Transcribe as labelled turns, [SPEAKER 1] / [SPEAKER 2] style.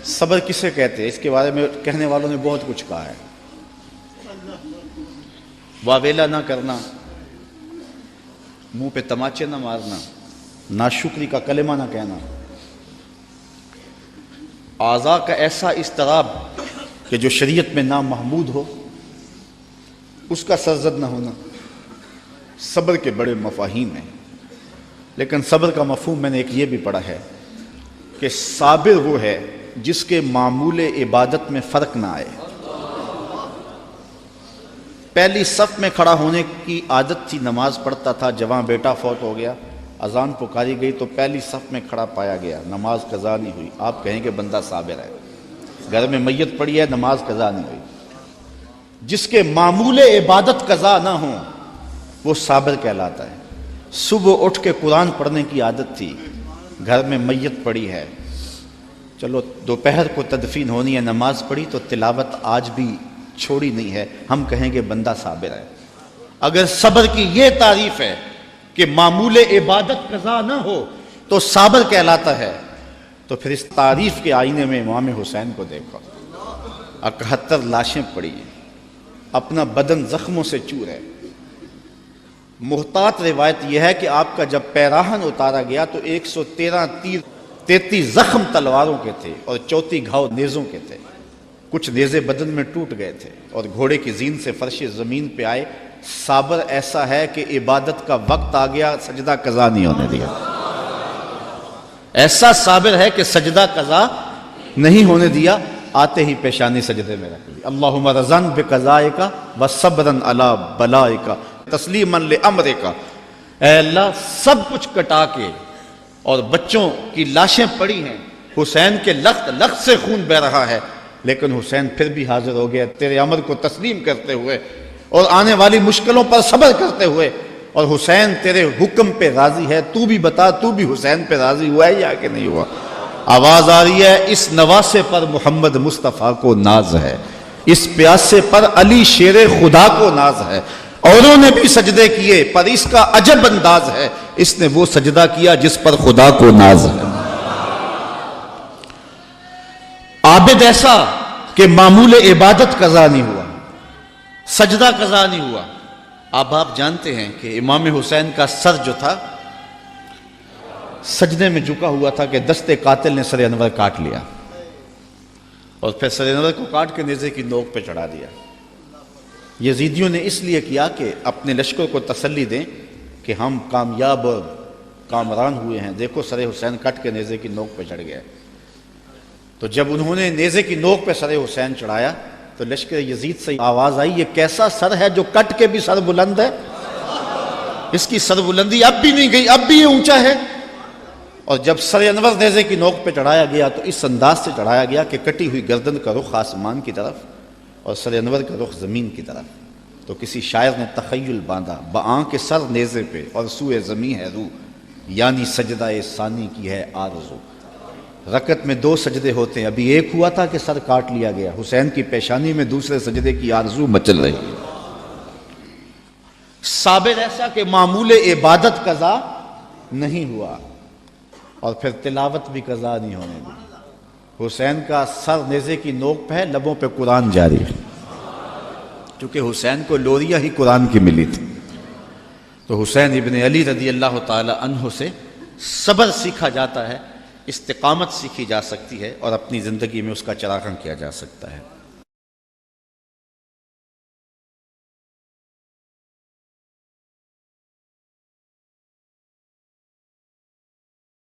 [SPEAKER 1] صبر کسے کہتے ہیں؟ اس کے بارے میں کہنے والوں نے بہت کچھ کہا ہے۔ واویلا نہ کرنا، منہ پہ تماچے نہ مارنا، ناشکری کا کلمہ نہ کہنا، اعضاء کا ایسا اضطراب کہ جو شریعت میں نامحمود ہو اس کا سرزد نہ ہونا، صبر کے بڑے مفاہیم ہیں۔ لیکن صبر کا مفہوم میں نے ایک یہ بھی پڑھا ہے کہ صابر وہ ہے جس کے معمول عبادت میں فرق نہ آئے۔ پہلی صف میں کھڑا ہونے کی عادت تھی، نماز پڑھتا تھا، جوان بیٹا فوت ہو گیا، اذان پکاری گئی تو پہلی صف میں کھڑا پایا گیا، نماز قضا نہیں ہوئی، آپ کہیں کہ بندہ صابر ہے۔ گھر میں میت پڑی ہے، نماز قضا نہیں ہوئی، جس کے معمول عبادت قضا نہ ہوں وہ صابر کہلاتا ہے۔ صبح اٹھ کے قرآن پڑھنے کی عادت تھی، گھر میں میت پڑی ہے، چلو دوپہر کو تدفین ہونی ہے، نماز پڑھی تو تلاوت آج بھی چھوڑی نہیں ہے، ہم کہیں گے بندہ صابر ہے۔ اگر صبر کی یہ تعریف ہے کہ معمول عبادت قضا نہ ہو تو صابر کہلاتا ہے، تو پھر اس تعریف کے آئینے میں امام حسین کو دیکھو، 71 لاشیں پڑی ہیں، اپنا بدن زخموں سے چور ہے۔ محتاط روایت یہ ہے کہ آپ کا جب پیراہن اتارا گیا تو 113 تیر، 33 زخم تلواروں کے تھے اور 34 گھاؤ نیزوں کے تھے، کچھ نیزے بدن میں ٹوٹ گئے تھے، اور گھوڑے کی زین سے فرش زمین پہ آئے۔ صابر ایسا ہے کہ عبادت کا وقت آ گیا، سجدہ قضا نہیں ہونے دیا۔ ایسا صابر ہے کہ سجدہ قضا نہیں ہونے دیا، آتے ہی پیشانی سجدے میں رکھ لی۔ اللہم رضن بقضائک وصبرن علی بلائک تسلیما لامرک۔ اے اللہ، سب کچھ کٹا کے، اور بچوں کی لاشیں پڑی ہیں، حسین کے لخت سے خون بہ رہا ہے، لیکن حسین پھر بھی حاضر ہو گیا تیرے امر کو تسلیم کرتے ہوئے اور آنے والی مشکلوں پر صبر کرتے ہوئے، اور حسین تیرے حکم پہ راضی ہے، تو بھی بتا، تو بھی حسین پہ راضی ہوا ہے یا کہ نہیں ہوا؟ آواز آ رہی ہے، اس نواسے پر محمد مصطفیٰ کو ناز ہے، اس پیاسے پر علی شیر خدا کو ناز ہے، اوروں نے بھی سجدے کیے پر اس کا عجب انداز ہے، اس نے وہ سجدہ کیا جس پر خدا کو ناز ہے۔ عابد ایسا کہ معمول عبادت قضا نہیں ہوا، سجدہ قضا نہیں ہوا۔ اب آپ جانتے ہیں کہ امام حسین کا سر جو تھا سجدے میں جھکا ہوا تھا کہ دست قاتل نے سر انور کاٹ لیا، اور پھر سر انور کو کاٹ کے نیزے کی نوک پہ چڑھا دیا۔ یزیدیوں نے اس لیے کیا کہ اپنے لشکر کو تسلی دیں کہ ہم کامیاب اور کامران ہوئے ہیں، دیکھو سر حسین کٹ کے نیزے کی نوک پہ چڑھ گیا۔ تو جب انہوں نے نیزے کی نوک پہ سر حسین چڑھایا تو لشکر یزید سے آواز آئی، یہ کیسا سر ہے جو کٹ کے بھی سر بلند ہے؟ اس کی سر بلندی اب بھی نہیں گئی، اب بھی یہ اونچا ہے۔ اور جب سر انور نیزے کی نوک پہ چڑھایا گیا تو اس انداز سے چڑھایا گیا کہ کٹی ہوئی گردن کا رخ آسمان کی طرف اور سر انور کا رخ زمین کی طرف۔ تو کسی شاعر نے تخیل باندھا، بآں کے سر نیزے پہ اور سوئے زمین ہے روح، یعنی سجدہ ثانی کی ہے آرزو۔ رکعت میں 2 سجدے ہوتے ہیں، ابھی ایک ہوا تھا کہ سر کاٹ لیا گیا، حسین کی پیشانی میں دوسرے سجدے کی آرزو مچل رہی ہے۔ صابر ایسا کہ معمول عبادت قضا نہیں ہوا، اور پھر تلاوت بھی قضا نہیں ہونے دی۔ حسین کا سر نیزے کی نوک پہ ہے، لبوں پہ قرآن جاری ہے، کیونکہ حسین کو لوریاں ہی قرآن کی ملی تھی۔ تو حسین ابن علی رضی اللہ تعالی عنہ سے صبر سیکھا جاتا ہے، استقامت سیکھی جا سکتی ہے، اور اپنی زندگی میں اس کا چراغاں کیا جا سکتا ہے۔